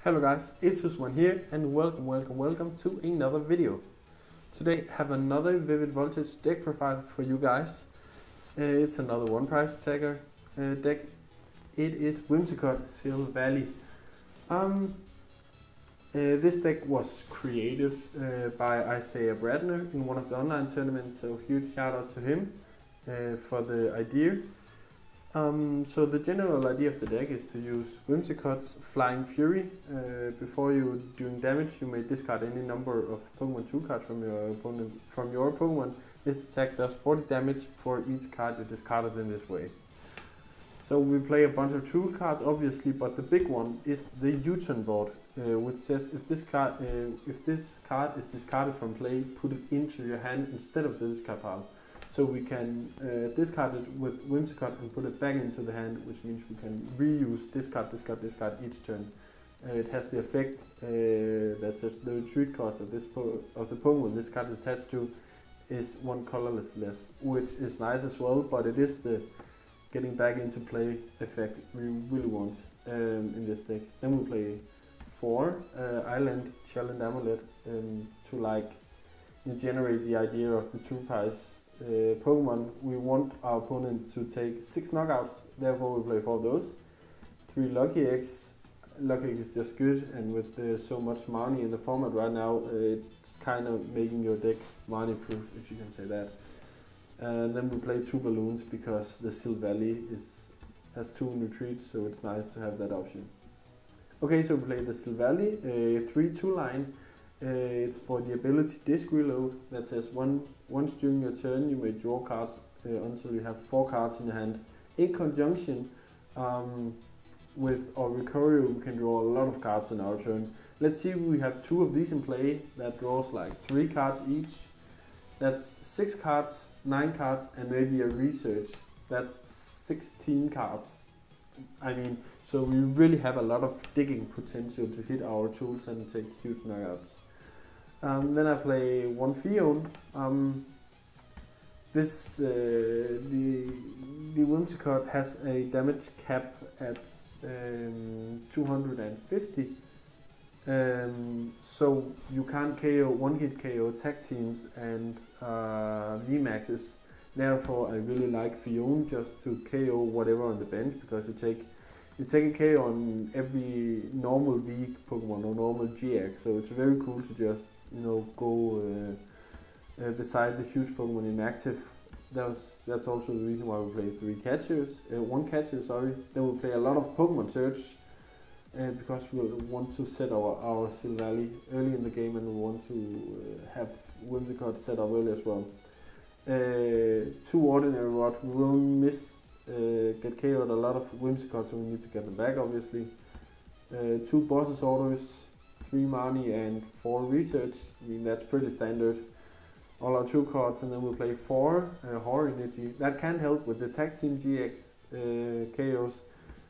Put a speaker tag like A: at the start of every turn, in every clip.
A: Hello guys, it's Usman here and welcome to another video. Today I have another Vivid Voltage deck profile for you guys. It's another one price tagger deck. It is Whimsicott Silvally. This deck was created by Isaiah Bradner in one of the online tournaments, so huge shout out to him for the idea. So the general idea of the deck is to use Whimsicott's Flying Fury. Before you doing damage, you may discard any number of Pokemon 2 cards from your opponent from your Pokemon. This attack does 40 damage for each card you discarded in this way. So we play a bunch of tool cards, obviously, but the big one is the U-turn board, which says if this card is discarded from play, put it into your hand instead of the discard pile. So we can discard it with Whimsicott and put it back into the hand, which means we can reuse discard each turn. It has the effect that says the retreat cost of the Pokemon this card is attached to is 1 colorless less, which is nice as well, but it is the getting back into play effect we really want in this deck. Then we play 4 Island Challenge Amulet to generate the idea of the 2 price Pokemon. We want our opponent to take 6 knockouts, therefore we play 4 of those. 3 Lucky-X. Lucky-X is just good, and with so much money in the format right now, it's kind of making your deck money proof, if you can say that. And then we play 2 balloons because the Silvally has 2 retreats, so it's nice to have that option. Okay, so we play the Silvally, 3-2 line. It's for the ability Disc Reload that says once during your turn you may draw cards until you have 4 cards in your hand. In conjunction with our recovery, we can draw a lot of cards in our turn. Let's see, we have 2 of these in play that draws like 3 cards each. That's 6 cards, 9 cards, and maybe a research. That's 16 cards. I mean, so we really have a lot of digging potential to hit our tools and take huge knockouts. Then I play 1 Fion. The Whimsicott has a damage cap at 250. So you can't KO 1-hit KO tag teams and VMAXs. Therefore, I really like Fion just to KO whatever on the bench, because you take a KO on every normal V Pokemon or normal GX. So it's very cool to just go beside the huge Pokemon inactive. That's also the reason why we play 1 catcher. Then we play a lot of Pokemon Search because we want to set our Silvally early in the game, and we want to have Whimsicott set up early as well. 2 Ordinary Rod. We will get KO'd a lot of Whimsicott, so we need to get them back, obviously. 2 Boss's Orders, 3 Money, and 4 Research. I mean, that's pretty standard. All our 2 cards, and then we'll play 4 Horror Energy. That can help with the Tag Team GX KOs.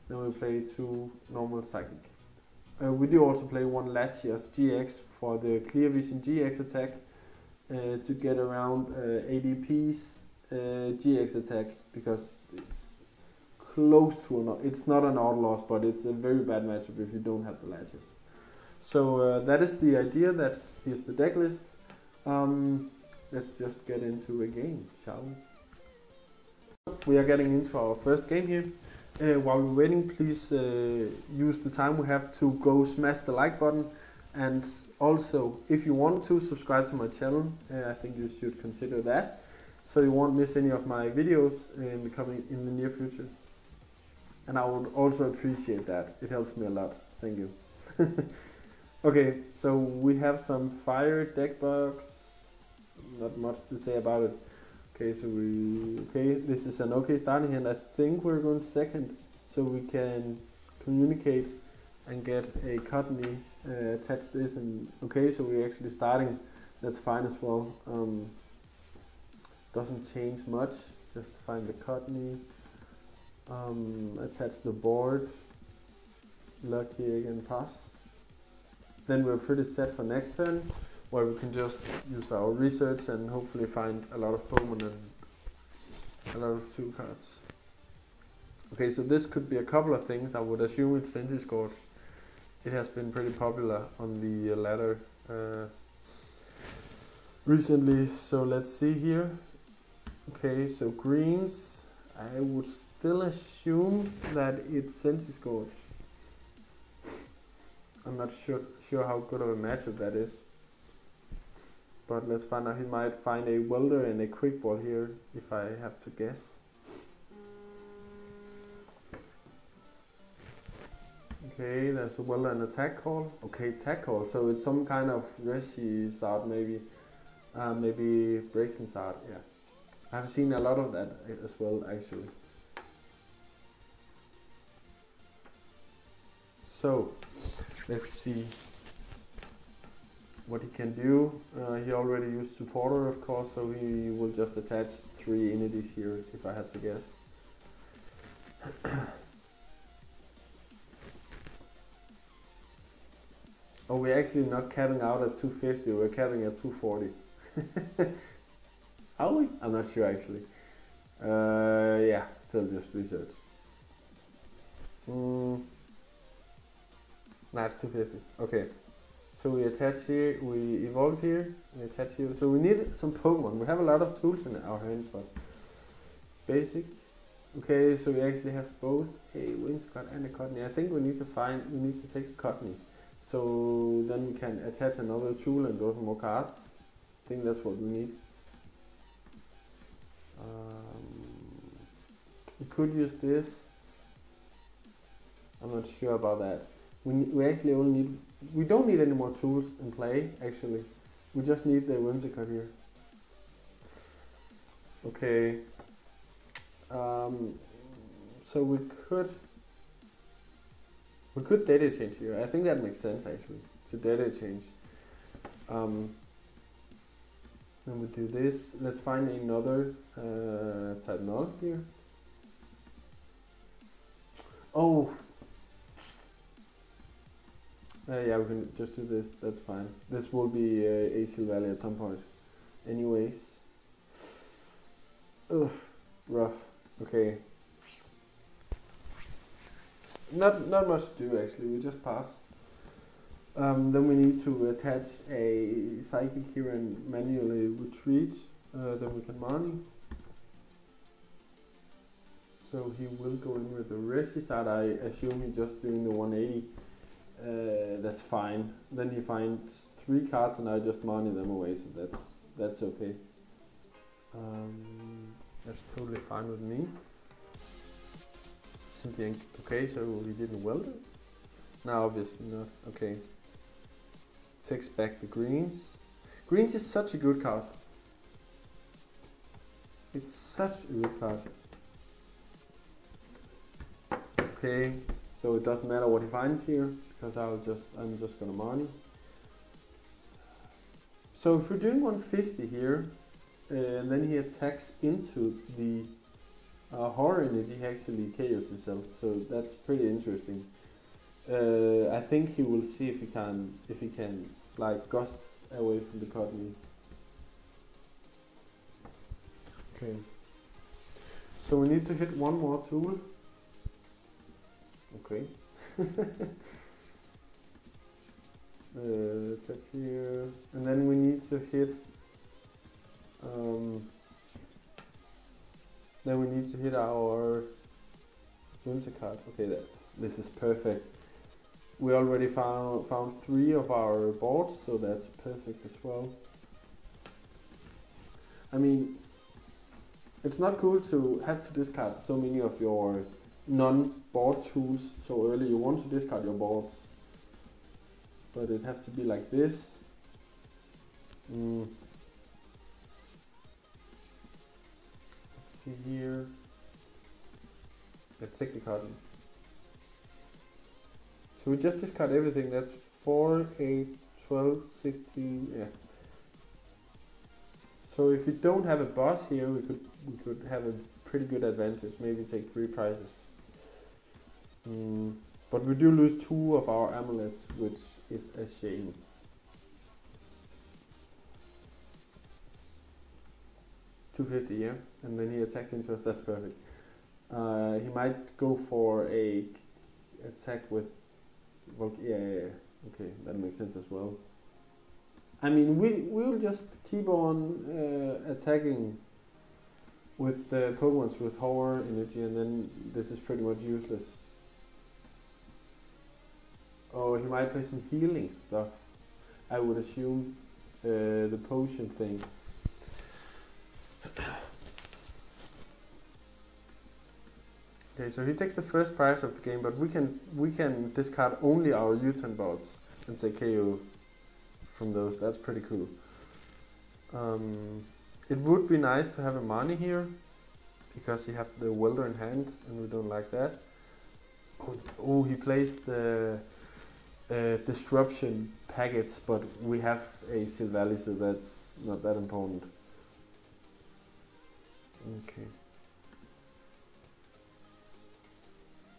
A: Then we'll play 2 normal Psychic. We do also play 1 Latias GX for the Clear Vision GX attack to get around ADP's GX attack, because it's close to it's not an auto loss, but it's a very bad matchup if you don't have the Latias. So that is the idea. Here's the deck list. Let's just get into a game, shall we? We are getting into our first game here. While we're waiting, please use the time we have to go smash the like button, and also if you want to subscribe to my channel, I think you should consider that, so you won't miss any of my videos in the near future. And I would also appreciate that. It helps me a lot. Thank you. Okay, so we have some fire deck box. Not much to say about it. Okay, so this is an okay starting hand. I think we're going second, so we can communicate and get a Cottony attach this. And okay, so we're actually starting. That's fine as well. Doesn't change much. Just find the Cottony. Attach the board. Lucky again, pass. Then we're pretty set for next turn, where we can just use our research and hopefully find a lot of Pokemon and a lot of 2 cards. Okay, so this could be a couple of things. I would assume it's Centiskorch. it has been pretty popular on the ladder recently. So let's see here. Okay, so greens, I would still assume that it's Sensi Scourge. I'm not sure how good of a matchup that is. But let's find out. He might find a welder and a quick ball here, if I have to guess. Okay, there's a welder and attack call. Okay, attack call. So it's some kind of Reshi start, maybe. Maybe breaks and start, yeah. I've seen a lot of that as well, actually. So, let's see what he can do. He already used supporter, of course, so he will just attach 3 energies here, if I had to guess. Oh, we're actually not capping out at 250, we're capping at 240. Are we? I'm not sure, actually. Yeah, still just research. Nah, it's 250. Okay. So we attach here, we evolve here, we attach here. So we need some Pokemon. We have a lot of tools in our hands, but basic. Okay, so we actually have both a Whimsicott and a Cottony. I think we need to take the Cottony. So then we can attach another tool and go for more cards. I think that's what we need. We could use this. I'm not sure about that. We actually only need. We don't need any more tools in play. Actually, we just need the Whimsicott here. Okay. So we could data change here. I think that makes sense actually to data change. Then we do this. Let's find another type null here. Oh. Yeah, we can just do this. That's fine. This will be a Silvally at some point. Anyways. Ugh, rough. Okay. Not much to do actually. We just pass. Then we need to attach a psychic here and manually retreat. Then we can money. So he will go in with the Reshi side. I assume he's just doing the 180. That's fine. Then he finds 3 cards and I just money them away. So that's okay. That's totally fine with me. Okay, so he didn't weld it? No, obviously not. Okay. Takes back the greens. Greens is such a good card. It's such a good card. Okay, so it doesn't matter what he finds here because I'm just gonna money. So if we're doing 150 here, and then he attacks into the horror energy, he actually KOs himself. So that's pretty interesting. I think he will see if he can like gust away from the Cottony. Okay. So we need to hit one more tool. Okay. That's here, and then we need to hit. Then we need to hit our Whimsicott. Okay, this is perfect. We already found 3 of our boards, so that's perfect as well. I mean, it's not cool to have to discard so many of your non-board tools so early. You want to discard your boards, but it has to be like this. Let's see here. Let's take the card. So we just discard everything. That's 4, 8, 12, 16, yeah. So if we don't have a boss here, we could have a pretty good advantage. Maybe take 3 prizes. But we do lose 2 of our amulets, which is a shame. $250, yeah, and then he attacks into us. That's perfect. He might go for a attack with Yeah. Okay, that makes sense as well. I mean, we'll just keep on attacking with the Pokemons with horror energy, and then this is pretty much useless. Oh, he might play some healing stuff. I would assume the potion thing. Okay, so he takes the first prize of the game, but we can discard only our U-turn bots and say KO from those. That's pretty cool. It would be nice to have a Mani here, because he have the welder in hand, and we don't like that. Oh, he plays the disruption packets, but we have a Silvally, so that's not that important. Okay.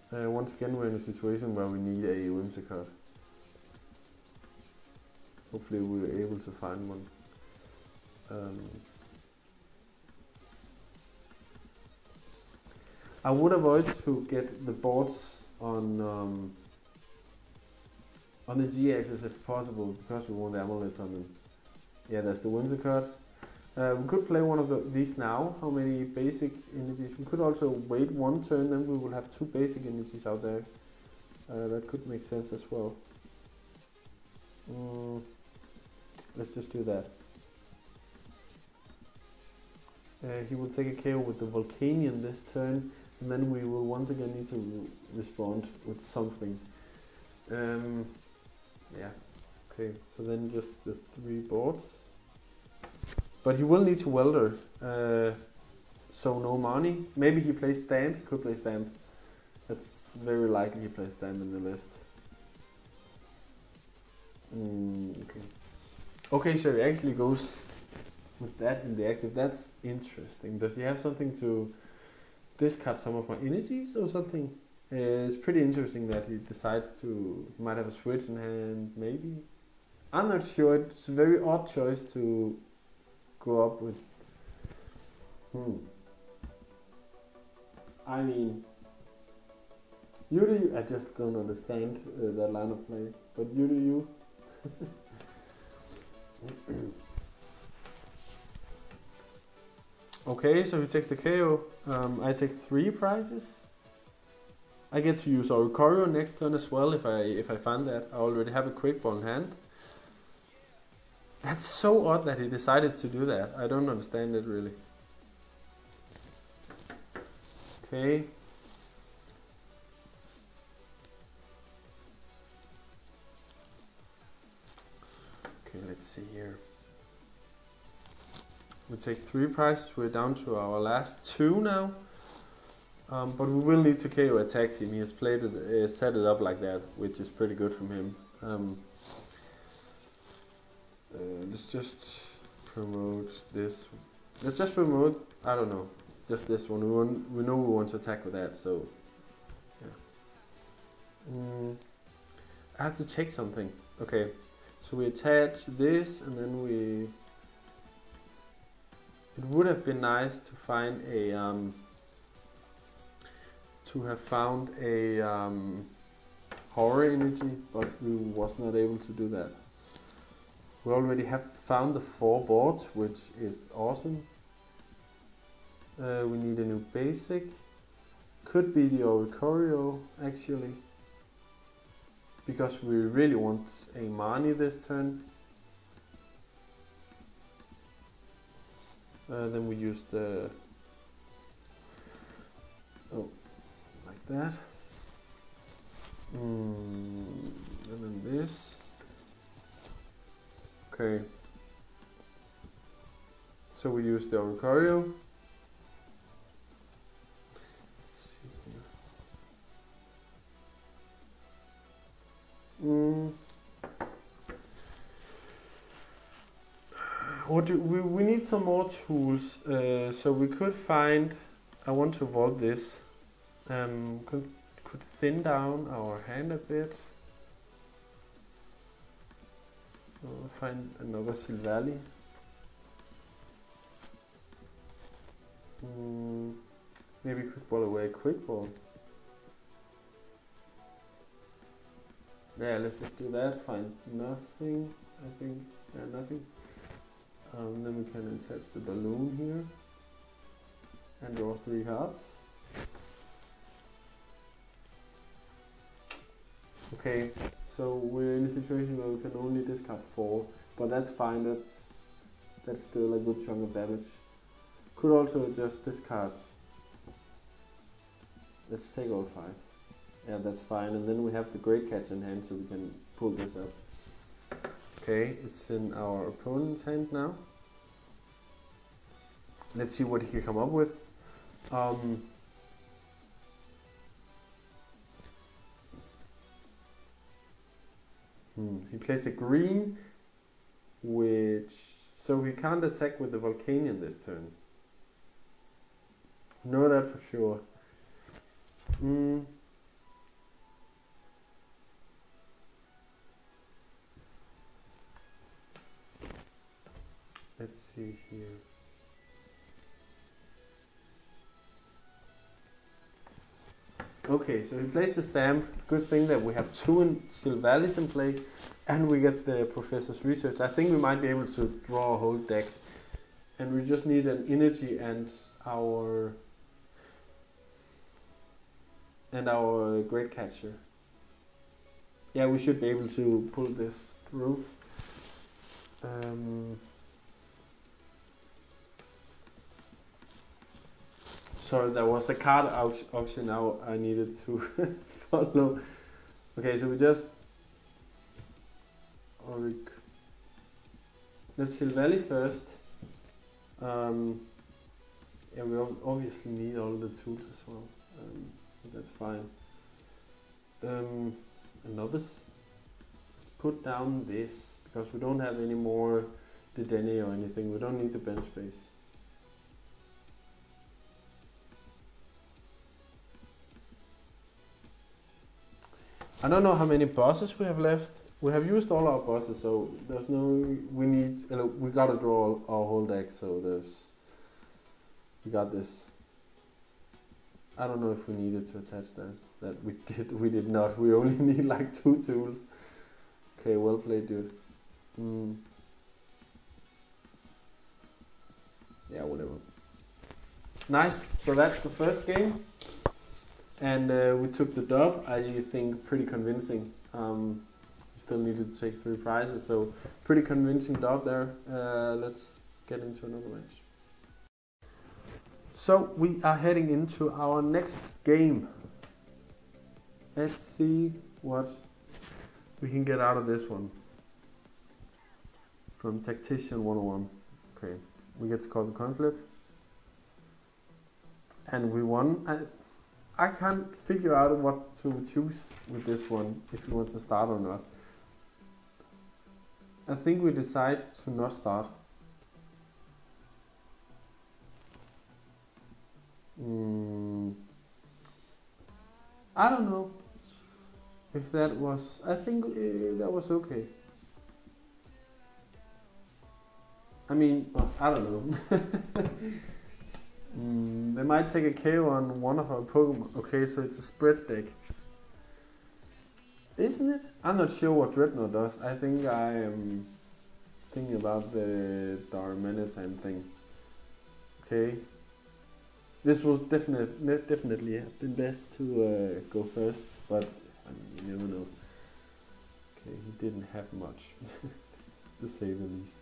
A: Once again, we're in a situation where we need a Whimsicott. Hopefully we're able to find one. I would avoid to get the boards on the GXs if possible, because we want the amulets on them. Yeah, that's the Whimsicott. We could play one of these now. How many basic energies? We could also wait one turn, then we will have 2 basic energies out there. That could make sense as well. Let's just do that. He will take a KO with the Volcanion this turn, and then we will once again need to respond with something. Yeah, okay, so then just the 3 boards. But he will need to welder, so no Mani. Maybe he plays Stamp, he could play Stamp. That's very likely he plays Stamp in the list. Okay. Okay, so he actually goes with that in the active. That's interesting. Does he have something to discard some of my energies or something? It's pretty interesting that he decides to, he might have a switch in hand, maybe. I'm not sure, it's a very odd choice to go up with. I mean, I just don't understand that line of play, but you do you. Okay, so he takes the KO. I take 3 prizes. I get to use Oricorio next turn as well if I find that. I already have a quick ball in hand. That's so odd that he decided to do that. I don't understand it really. Okay. Okay, let's see here. We take 3 prizes. We're down to our last 2 now. But we will need to KO attack team. He has played it, set it up like that, which is pretty good from him. Let's just promote this. Let's just promote, I don't know, just this one. We know we want to attack with that, so yeah. I have to check something. Okay, so we attach this, and then we. It would have been nice to find a horror energy, but we was not able to do that. We already have found the 4 boards, which is awesome. We need a new basic. Could be the Oricorio actually, because we really want a Mani this turn. Then we use the like that. And then this. Okay. So we use the Oricorio. Let's see here. We need some more tools. So we could find. I want to vault this. Could thin down our hand a bit. Find another Silvally. Maybe quick ball away, quick ball. Yeah, let's just do that. Find nothing. I think nothing. Then we can attach the balloon here and draw 3 cards. Okay, so we're in a situation where we can only discard 4, but that's fine. That's still a good chunk of damage. Could also just discard. Let's take all 5. Yeah, that's fine. And then we have the Great Catch in hand, so we can pull this up. Okay, it's in our opponent's hand now. Let's see what he can come up with. He plays a green, so he can't attack with the Volcanion this turn. Know that for sure. Let's see here. Okay, so he plays the stamp. Good thing that we have 2 Silvallis in play, and we get the Professor's Research. I think we might be able to draw a whole deck, and we just need an energy and our Great Catcher. Yeah, we should be able to pull this through. Sorry, there was a card auction now I needed to follow. Okay, so we just let's Silvally first. Yeah, we obviously need all the tools as well. So that's fine. Let's put down this because we don't have any more Dedenne or anything. We don't need the bench space. I don't know how many bosses we have left. We have used all our bosses, so there's no. We gotta draw our whole deck, so we got this. I don't know if we needed to attach that we did. We did not. We only need like 2 tools. Okay, well played, dude. Yeah, whatever. Nice. So that's the first game. And we took the dub, I think pretty convincing. Still needed to take 3 prizes, so pretty convincing dub there. Let's get into another match. So we are heading into our next game. Let's see what we can get out of this one. From Tactician 101. Okay, we get to call the coin flip. And we won. I can't figure out what to choose with this one, if you want to start or not. I think we decide to not start. I don't know if that was, I think that was okay. I mean, I don't know. They might take a KO on one of our Pokemon. Okay, so it's a spread deck. Isn't it? I'm not sure what Dreadnought does. I think I am thinking about the Darmanitan thing. Okay. This would definitely have been best to go first, but I mean, you never know. Okay, he didn't have much, to say the least.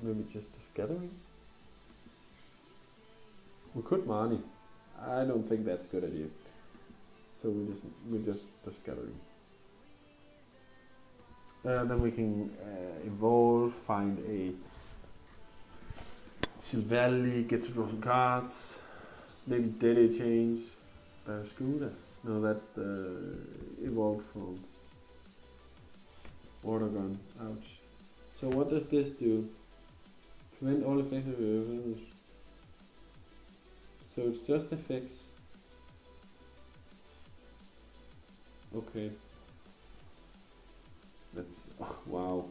A: Maybe just a scattering? We could Marnie. I don't think that's a good idea. So we just scattering. Then we can evolve, find a Silvally, get to draw some cards. Maybe Dedenne change. Scooter. No, that's the evolved form. Water gun. Ouch. So what does this do? Prevent all effects of your enemies. So it's just effects. Okay. That's wow.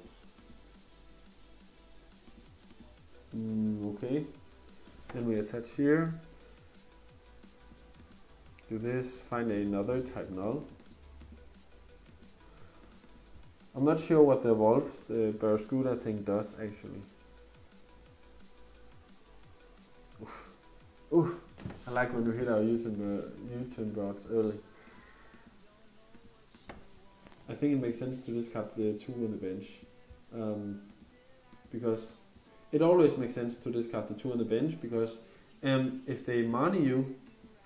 A: Okay. Then we attach here. do this, find another type null. I'm not sure what the evolved Barracuda thing does actually. Oof. Oof. I like when you hit our U-turn bots early. I think it makes sense to discard the 2 on the bench. Because it always makes sense to discard the 2 on the bench because if they money you,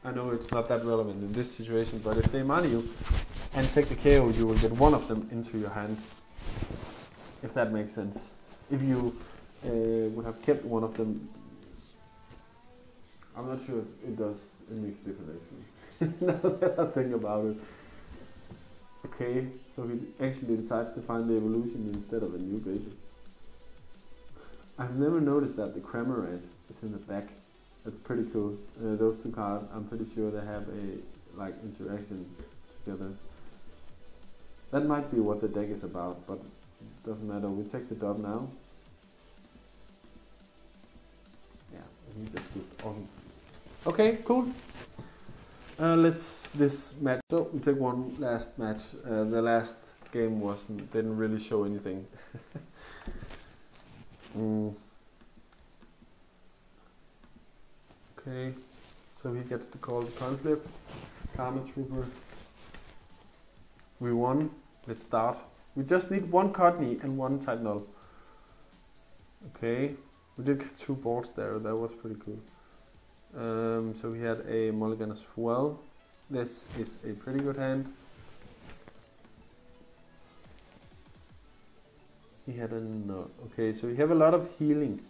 A: I know it's not that relevant in this situation, but if they money you and take the KO, you will get one of them into your hand. If that makes sense. If you would have kept one of them, I'm not sure it does. It makes a difference actually. Now that I think about it. Okay, so he actually decides to find the evolution instead of a new basic. I've never noticed that the Cramorant is in the back. That's pretty cool. Those 2 cards, I'm pretty sure they have a interaction together. That might be what the deck is about, but it doesn't matter. We take the dot now. Yeah, he just good. Awesome. Okay, cool. This match. So we take one last match. The last game didn't really show anything. Okay, so he gets to call the coin flip. Karma Trooper. We won. Let's start. We just need 1 Codney and 1 type null. Okay, we did 2 boards there. That was pretty cool. So we had a mulligan as well. This is a pretty good hand. He had a no. Okay, so we have a lot of healing.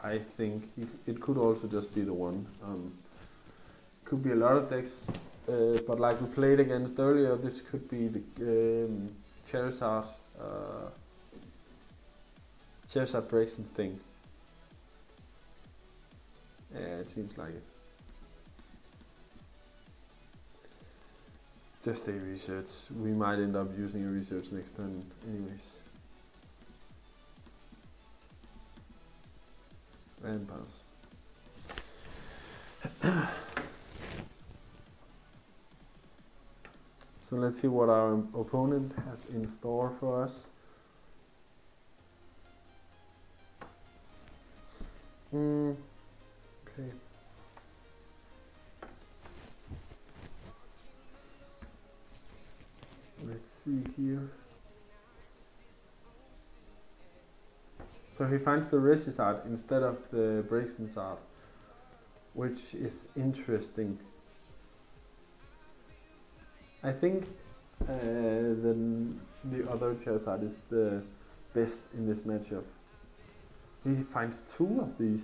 A: I think it could also just be the one. Could be a lot of decks, but like we played against earlier, this could be the Charizard Braixen thing. Yeah, it seems like it. Just a research. We might end up using a research next turn anyways. And pass. So let's see what our opponent has in store for us. Okay. Let's see here. So he finds the Resistart instead of the Braixensart, which is interesting. I think the other Charizard is the best in this matchup. He finds 2 of these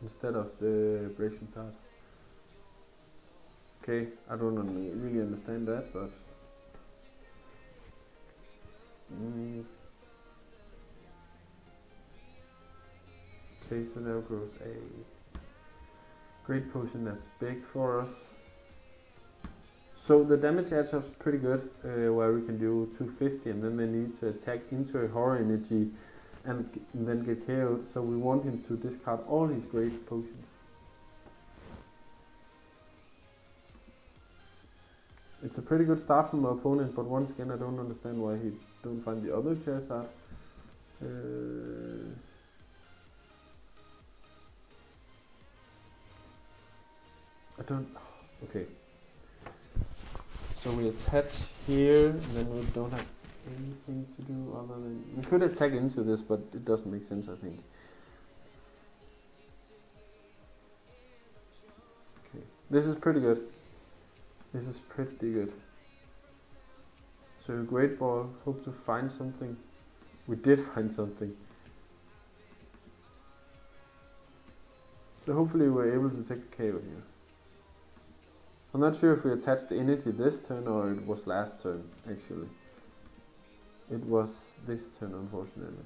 A: instead of the Braixensart. Okay, I don't really understand that, but okay, so now goes a great potion that's big for us. So the damage adds up pretty good, where we can do 250 and then they need to attack into a horror energy and then get KO'd. So we want him to discard all his great potions. It's a pretty good start from my opponent, but once again I don't understand why he don't find the other Charizard. I don't... okay. So we attach here, and then we don't have anything to do other than... we could attack into this, but it doesn't make sense, I think. Okay, this is pretty good. This is pretty good. So great ball, hope to find something. We did find something. So hopefully we're able to take a KO here. I'm not sure if we attached the energy this turn or it was last turn, actually. It was this turn, unfortunately.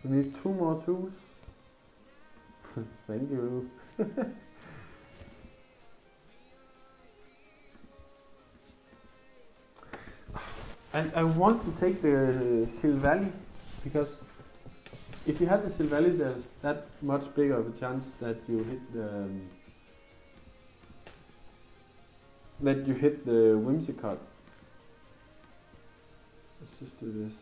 A: We need 2 more 2s. Thank you. I want to take the Silvally, because if you have the Silvally, there's that much bigger of a chance that you hit that you hit the Whimsicott. Let's just do this.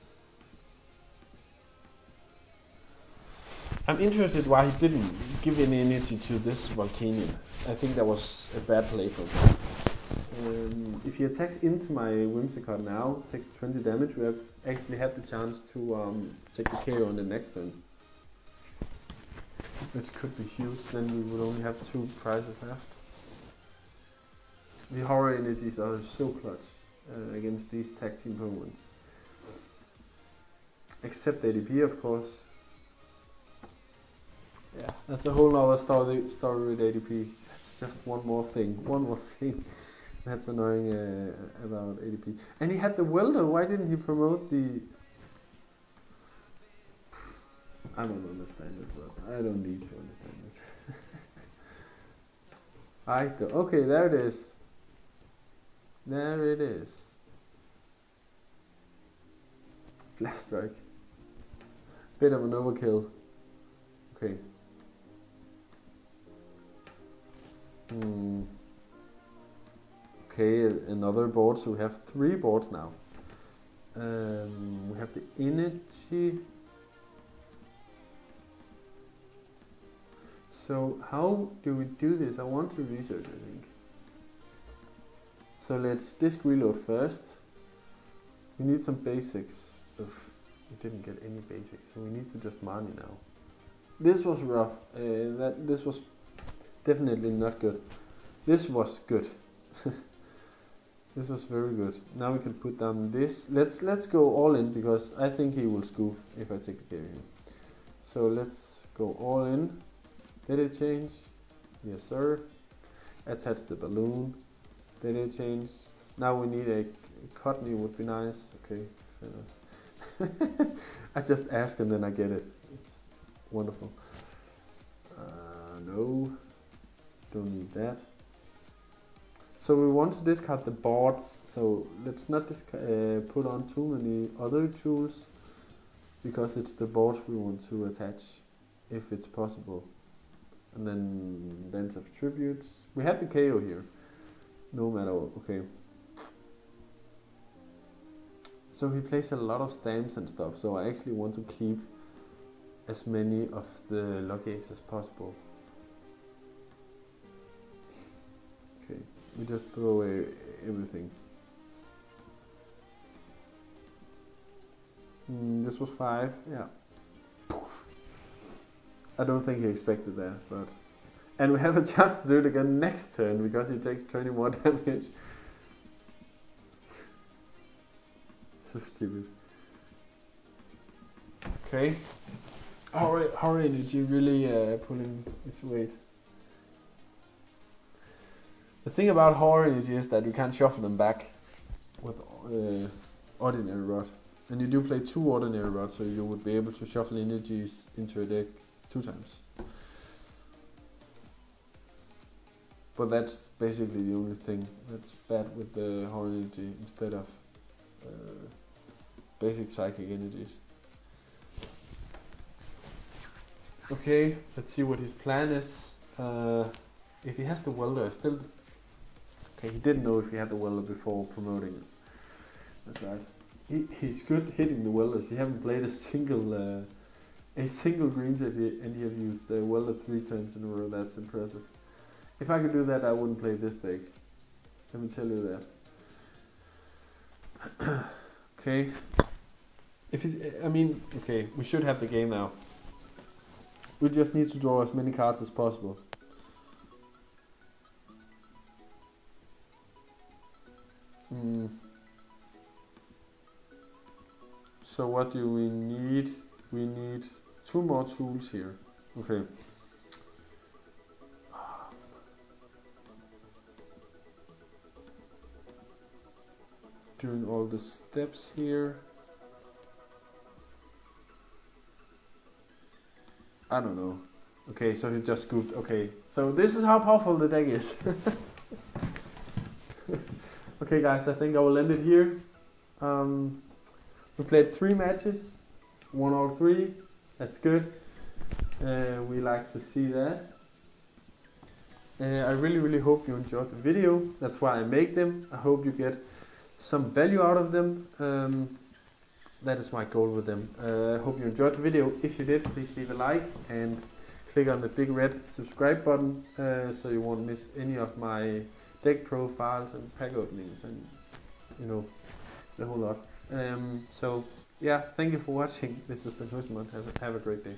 A: I'm interested why he didn't give any energy to this Volcanion. I think that was a bad play from him. If he attacks into my Whimsicott now, takes 20 damage, we have actually had the chance to take the KO on the next turn. Which could be huge, then we would only have 2 prizes left. The horror energies are so clutch against these tag team Pokemon. Except ADP, of course. Yeah, that's a whole other story with ADP. That's just one more thing. That's annoying about ADP. And he had the welder, why didn't he promote the... I don't understand it, but I don't need to understand it. I do. Okay, there it is. There it is. Flash strike. Bit of an overkill. Okay. Okay, another board, so we have 3 boards now. We have the energy. So how do we do this? I want to research, I think. So let's disk reload first. We need some basics. We didn't get any basics, so we need to just money now. This was rough. This was definitely not good. This was good. This was very good. Now we can put down this. Let's go all in because I think he will scoop if I take the carry. So let's go all in. Did it change? Yes, sir. Attach the balloon. Did it change? Now we need a Cotney would be nice. Okay, fair enough. I just ask and then I get it. It's wonderful. No, don't need that. So we want to discard the boards. So let's not put on too many other tools because it's the boards we want to attach if it's possible. And then Dance of Tributes. We have the KO here. No matter what. Okay. So he plays a lot of stamps and stuff. So I actually want to keep as many of the lucky eggs as possible. Okay. We just throw away everything. This was 5. Yeah. I don't think he expected that, but... And we have a chance to do it again next turn, because he takes 20 more damage. So stupid. Okay. Horror energy really pulling its weight. The thing about horror energy is that you can't shuffle them back with ordinary rod. And you do play 2 ordinary rods, so you would be able to shuffle energies into a deck 2 times. But that's basically the only thing that's bad with the horror energy instead of basic psychic energies. Okay, let's see what his plan is. If he has the welder, still... Okay, he didn't know if he had the welder before promoting it. That's right. He's good hitting the welders. He haven't played a single green set and he have used the welder 3 times in a row. That's impressive. If I could do that, I wouldn't play this deck. Let me tell you that. Okay. Okay, we should have the game now. We just need to draw as many cards as possible. So what do we need? We need 2 more tools here. Okay. Doing all the steps here. I don't know. Okay, so he just scooped. Okay, so this is how powerful the deck is. Okay guys, I think I will end it here. We played 3 matches, 1 out of 3. That's good. We like to see that. I really hope you enjoyed the video. That's why I make them. I hope you get some value out of them. That is my goal with them. I hope you enjoyed the video. If you did, please leave a like and click on the big red subscribe button so you won't miss any of my deck profiles and pack openings and the whole lot. So yeah, thank you for watching. This has been Whimsicott. Have a great day.